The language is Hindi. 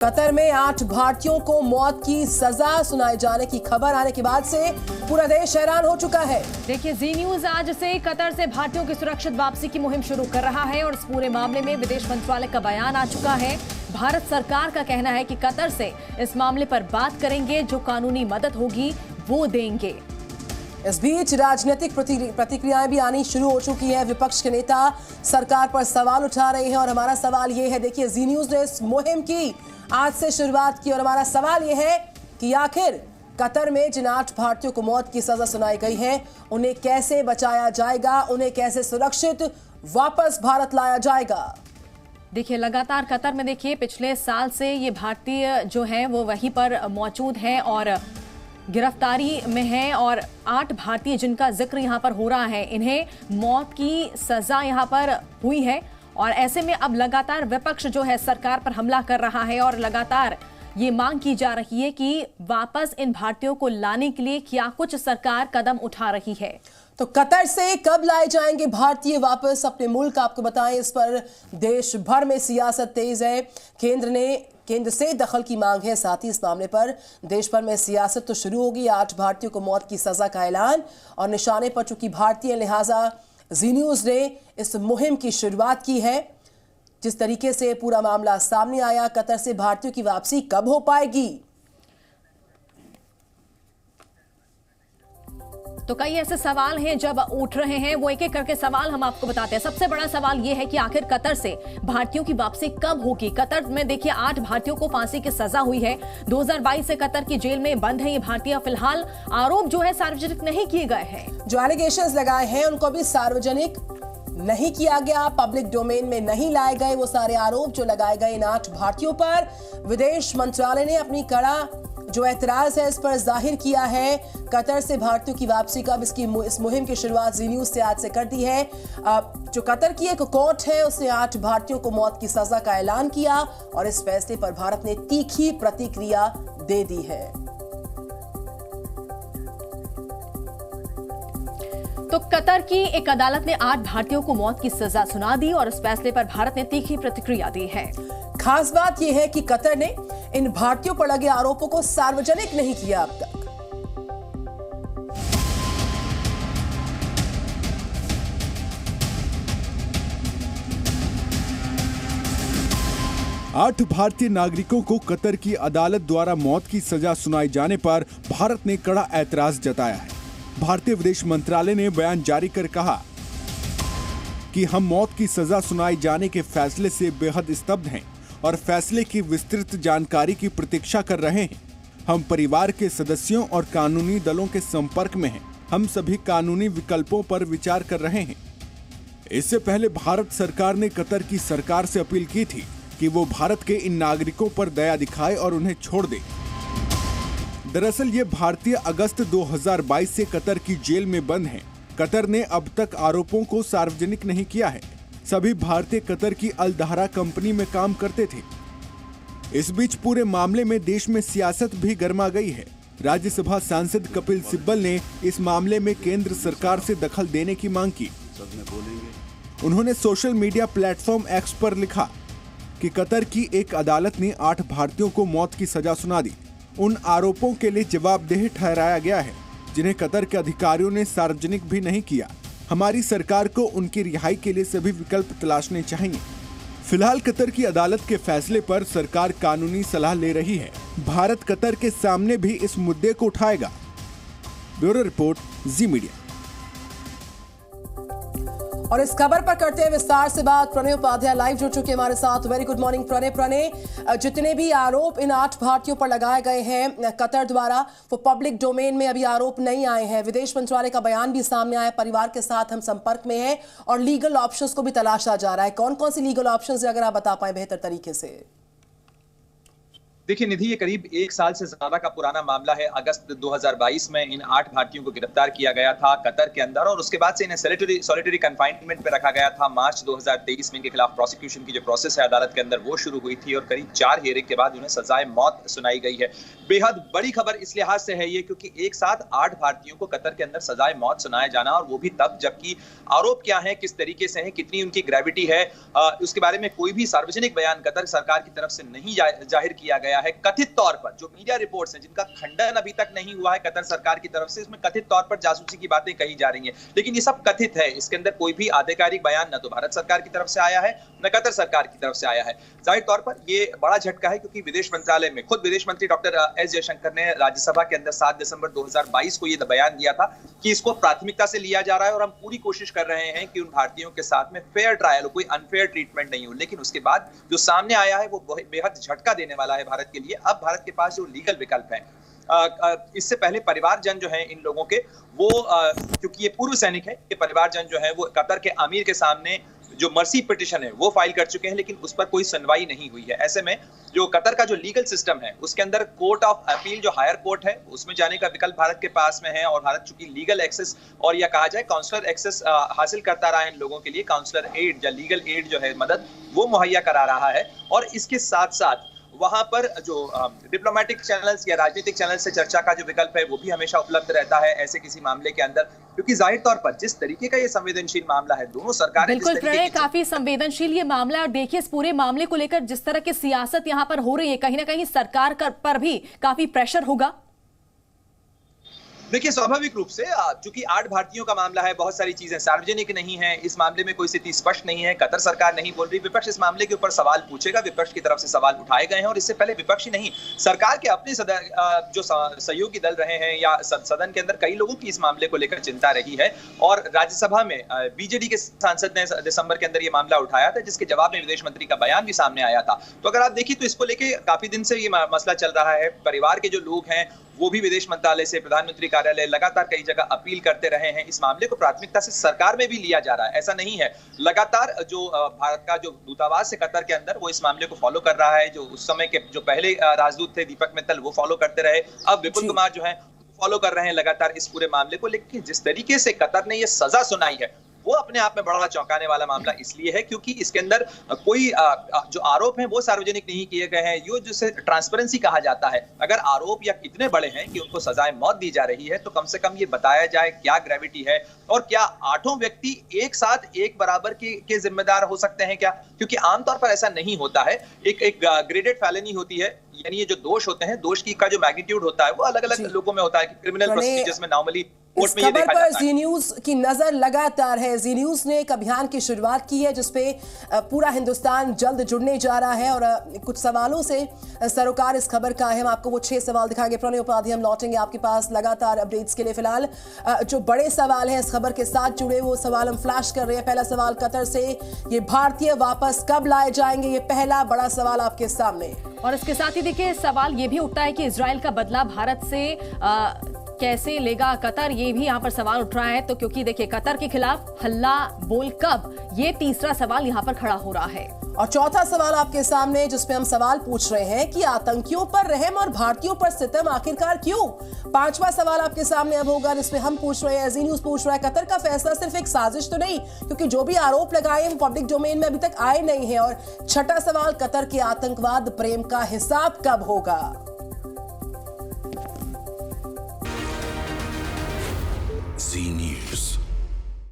कतर में 8 भारतीयों को मौत की सजा सुनाए जाने की खबर आने के बाद से पूरा देश हैरान हो चुका है। देखिए, जी न्यूज आज से कतर से भारतीयों की सुरक्षित वापसी की मुहिम शुरू कर रहा है और इस पूरे मामले में विदेश मंत्रालय का बयान आ चुका है। भारत सरकार का कहना है कि कतर से इस मामले पर बात करेंगे, जो कानूनी मदद होगी वो देंगे। इस बीच राजनीतिक प्रतिक्रियाएं भी आनी शुरू हो चुकी है। विपक्ष के नेता सरकार पर सवाल उठा रहे हैं और हमारा सवाल ये है, देखिए जी न्यूज ने इस मुहिम की आज से शुरुआत की और हमारा सवाल ये है कि आखिर कतर में जिन 8 भारतीयों को मौत की सजा सुनाई गई है उन्हें कैसे बचाया जाएगा, उन्हें कैसे सुरक्षित वापस भारत लाया जाएगा। देखिए, लगातार कतर में देखिए पिछले साल से ये भारतीय जो है वो वहीं पर मौजूद है और गिरफ्तारी में है और 8 भारतीय जिनका जिक्र यहाँ पर हो रहा है, इन्हें मौत की सजा यहाँ पर हुई है। और ऐसे में अब लगातार विपक्ष जो है सरकार पर हमला कर रहा है और लगातार ये मांग की जा रही है कि वापस इन भारतीयों को लाने के लिए क्या कुछ सरकार कदम उठा रही है। तो कतर से कब लाए जाएंगे भारतीय वापस अपने मुल्क, आपको बताएं इस पर देश भर में सियासत तेज है। केंद्र से दखल की मांग है, साथ ही इस मामले पर देश भर में सियासत तो शुरू होगी। 8 भारतीयों को मौत की सजा का ऐलान और निशाने पर चुकी भारतीय, लिहाजा जी न्यूज ने इस मुहिम की शुरुआत की है। जिस तरीके से पूरा मामला सामने आया, कतर से भारतीयों की वापसी कब हो पाएगी? तो कई ऐसे सवाल हैं जब उठ रहे हैं, वो एक एक करके सवाल हम आपको बताते हैं। सबसे बड़ा सवाल यह है कि आखिर कतर से भारतीयों की वापसी कब होगी। कतर में देखिए 8 भारतीयों को फांसी की सजा हुई है। 2022 से कतर की जेल में बंद है ये भारतीय। फिलहाल आरोप जो है सार्वजनिक नहीं किए गए हैं। जो एलिगेशंस लगाए हैं उनको भी सार्वजनिक नहीं किया गया, पब्लिक डोमेन में नहीं लाए गए वो सारे आरोप जो लगाए गए इन 8 भारतीयों पर। विदेश मंत्रालय ने अपनी कड़ा जो ऐतराज है इस पर जाहिर किया है। कतर से भारतीयों की वापसी का इस मुहिम की शुरुआत जी न्यूज से आज से कर दी है। जो कतर की एक कोर्ट है उसने 8 भारतीयों को मौत की सजा का ऐलान किया और इस फैसले पर भारत ने तीखी प्रतिक्रिया दे दी है। तो कतर की एक अदालत ने 8 भारतीयों को मौत की सजा सुना दी और इस फैसले पर भारत ने तीखी प्रतिक्रिया दी है। खास बात यह है कि कतर ने इन भारतीयों पर लगे आरोपों को सार्वजनिक नहीं किया अब तक। आठ भारतीय नागरिकों को कतर की अदालत द्वारा मौत की सजा सुनाई जाने पर भारत ने कड़ा ऐतराज जताया है। भारतीय विदेश मंत्रालय ने बयान जारी कर कहा कि हम मौत की सजा सुनाई जाने के फैसले से बेहद स्तब्ध हैं और फैसले की विस्तृत जानकारी की प्रतीक्षा कर रहे हैं। हम परिवार के सदस्यों और कानूनी दलों के संपर्क में हैं। हम सभी कानूनी विकल्पों पर विचार कर रहे हैं। इससे पहले भारत सरकार ने कतर की सरकार से अपील की थी कि वो भारत के इन नागरिकों पर दया दिखाए और उन्हें छोड़ दे। दरअसल ये भारतीय अगस्त 2022 से कतर की जेल में बंद हैं। कतर ने अब तक आरोपों को सार्वजनिक नहीं किया है। सभी भारतीय कतर की अल दहरा कंपनी में काम करते थे। इस बीच पूरे मामले में देश में सियासत भी गर्मा गई है। राज्यसभा सांसद कपिल सिब्बल ने इस मामले में केंद्र सरकार से दखल देने की मांग की। उन्होंने सोशल मीडिया प्लेटफॉर्म एक्स पर लिखा कि कतर की एक अदालत ने 8 भारतीयों को मौत की सजा सुना दी। उन आरोपों के लिए जवाबदेह ठहराया गया है जिन्हें कतर के अधिकारियों ने सार्वजनिक भी नहीं किया। हमारी सरकार को उनकी रिहाई के लिए सभी विकल्प तलाशने चाहिए। फिलहाल कतर की अदालत के फैसले पर सरकार कानूनी सलाह ले रही है। भारत कतर के सामने भी इस मुद्दे को उठाएगा। ब्यूरो रिपोर्ट, जी मीडिया। और इस खबर पर करते हैं विस्तार से बात। प्रणय उपाध्याय लाइव जुड़ चुके हमारे साथ। Very good morning Pranay. जितने भी आरोप इन 8 भारतीयों पर लगाए गए हैं कतर द्वारा, वो पब्लिक डोमेन में अभी आरोप नहीं आए हैं। विदेश मंत्रालय का बयान भी सामने आया। परिवार के साथ हम संपर्क में हैं और लीगल ऑप्शंस को भी तलाशा जा रहा है। कौन कौन सी लीगल ऑप्शंस अगर आप बता पाए बेहतर तरीके से। देखिए निधि, ये करीब 1 साल से ज्यादा का पुराना मामला है। अगस्त 2022 में इन 8 भारतीयों को गिरफ्तार किया गया था कतर के अंदर और उसके बाद से इन्हें सॉलिटरी कन्फाइनमेंट पे रखा गया था। मार्च 2023 में इनके खिलाफ प्रोसिक्यूशन की जो प्रोसेस है अदालत के अंदर वो शुरू हुई थी और करीब 4 हियरिंग के बाद उन्हें सजाए मौत सुनाई गई है। बेहद बड़ी खबर इस लिहाज से है ये क्योंकि एक साथ 8 भारतीयों को कतर के अंदर सजाए मौत सुनाया जाना, और वो भी तब जबकि आरोप क्या है, किस तरीके से है, कितनी उनकी ग्रेविटी है, उसके बारे में कोई भी सार्वजनिक बयान कतर सरकार की तरफ से नहीं जाहिर किया गया है। कथित तौर पर जो मीडिया रिपोर्ट्स हैं जिनका खंडन अभी तक नहीं हुआ है कतर सरकार की तरफ से, इसमें कथित तौर पर जासूसी की बातें कही जा रही हैं, लेकिन ये सब कथित है। इसके अंदर कोई भी आधिकारिक बयान न तो भारत सरकार की तरफ से आया है न कतर सरकार की तरफ से आया है। जाहिर तौर पर ये बड़ा झटका है क्योंकि विदेश मंत्रालय में खुद विदेश मंत्री डॉक्टर एस जयशंकर ने राज्यसभा के अंदर 7 दिसंबर 2022 को यह बयान दिया था कि इसको प्राथमिकता से लिया जा रहा है और हम पूरी कोशिश कर रहे हैं कि उन भारतीयों के साथ में फेयर ट्रायल हो, कोई अनफेयर ट्रीटमेंट नहीं हो। लेकिन उसके बाद जो सामने आया है वो बेहद झटका देने वाला है भारत के लिए। अब भारत के पास जो लीगल विकल्प है, इससे पहले परिवारजन जो है इन लोगों के, वो क्योंकि ये पूर्व सैनिक है, ये परिवारजन जो है वो कतर के अमीर के सामने जो मर्सी पिटिशन है वो फाइल कर चुके हैं, लेकिन उस पर कोई सुनवाई नहीं हुई है। ऐसे में जो कतर का जो लीगल सिस्टम है उसके अंदर कोर्ट ऑफ अपील जो हायर कोर्ट है उसमें जाने का विकल्प भारत के पास में है, और भारत चूंकि लीगल एक्सेस और या कहा जाए काउंसलर एक्सेस हासिल करता रहा है इन लोगों के लिए, काउंसलर एड या लीगल एड जो है मदद वो मुहैया करा रहा है। और इसके साथ साथ वहां पर जो डिप्लोमेटिक चैनल्स या राजनीतिक चैनल से चर्चा का जो विकल्प है वो भी हमेशा उपलब्ध रहता है ऐसे किसी मामले के अंदर, क्योंकि जाहिर तौर पर जिस तरीके का ये संवेदनशील मामला है, दोनों सरकारें बिल्कुल प्रणय, काफी संवेदनशील ये मामला है। और देखिए इस पूरे मामले को लेकर जिस तरह की सियासत यहाँ पर हो रही है, कहीं ना कहीं सरकार पर भी काफी प्रेशर होगा। देखिए स्वाभाविक रूप से चूंकि 8 भारतीयों का मामला है, बहुत सारी चीजें सार्वजनिक नहीं है, इस मामले में कोई स्थिति स्पष्ट नहीं है, कतर सरकार नहीं बोल रही, विपक्ष इस मामले के ऊपर सवाल पूछेगा, विपक्ष की तरफ से सवाल उठाए गए हैं। और इससे पहले विपक्ष ही नहीं, सरकार के अपने जो सहयोगी दल रहे हैं या सदन के अंदर कई लोगों की इस मामले को लेकर चिंता रही है। और राज्यसभा में बीजेडी के सांसद ने दिसंबर के अंदर ये मामला उठाया था, जिसके जवाब में विदेश मंत्री का बयान भी सामने आया था। तो अगर आप देखिए तो इसको लेकर काफी दिन से ये मसला चल रहा है। परिवार के जो लोग हैं वो भी विदेश मंत्रालय से, प्रधानमंत्री कार्यालय लगातार कई जगह अपील करते रहे हैं। इस मामले को प्राथमिकता से सरकार में भी लिया जा रहा है, ऐसा नहीं है। लगातार जो भारत का जो दूतावास है कतर के अंदर वो इस मामले को फॉलो कर रहा है। जो उस समय के जो पहले राजदूत थे दीपक मित्तल वो फॉलो करते रहे, अब विपुल कुमार जो है फॉलो कर रहे हैं लगातार इस पूरे मामले को। लेकिन जिस तरीके से कतर ने ये सजा सुनाई है वो अपने आप में बड़ा चौंकाने वाला मामला इसलिए है क्योंकि इसके अंदर कोई जो आरोप हैं वो सार्वजनिक नहीं किए गए हैं। ये जिसे ट्रांसपेरेंसी कहा जाता है, अगर आरोप या इतने बड़े हैं कि उनको सजाए मौत दी जा रही है तो कम से कम ये बताया जाए क्या ग्रेविटी है और क्या 8 व्यक्ति एक साथ एक बराबर के जिम्मेदार हो सकते हैं क्या, क्योंकि आमतौर पर ऐसा नहीं होता है। एक ग्रेडेड फैलेनी होती है, यानी ये जो दोष होते हैं, दोष की का जो मैग्नीट्यूड होता है वो अलग अलग लोगों में होता है। क्रिमिनल प्रोसीजर्स में नॉर्मली इस खबर पर जी न्यूज की नजर लगातार है। जी न्यूज ने एक अभियान की शुरुआत की है जिसपे पूरा हिंदुस्तान जल्द जुड़ने जा रहा है और कुछ सवालों से सरोकार इस खबर का है। हम आपको वो 6 सवाल दिखाएंगे। प्रणय उपाध्याय, हम लौटेंगे आपके पास लगातार अपडेट्स के लिए। फिलहाल जो बड़े सवाल हैं इस खबर के साथ जुड़े वो सवाल हम फ्लैश कर रहे हैं। पहला सवाल कतर से, ये भारतीय वापस कब लाए जाएंगे, ये पहला बड़ा सवाल आपके सामने। और इसके साथ ही देखिए सवाल ये भी उठता है कि इजराइल का बदला भारत से कैसे लेगा कतर, ये भी यहाँ पर सवाल उठ रहा है। तो क्योंकि देखिए कतर के खिलाफ हल्ला बोल कब, ये तीसरा सवाल यहाँ पर खड़ा हो रहा है। और चौथा सवाल आपके सामने जिसपे हम सवाल पूछ रहे हैं कि आतंकियों पर रहम और भारतीयों पर सितम आखिरकार क्यों। पांचवा सवाल आपके सामने अब होगा जिसपे हम पूछ रहे हैं, जी न्यूज पूछ रहा है, कतर का फैसला सिर्फ एक साजिश तो नहीं, क्योंकि जो भी आरोप लगाए हैं वो पब्लिक डोमेन में अभी तक आए नहीं है। और छठा सवाल, कतर के आतंकवाद प्रेम का हिसाब कब होगा।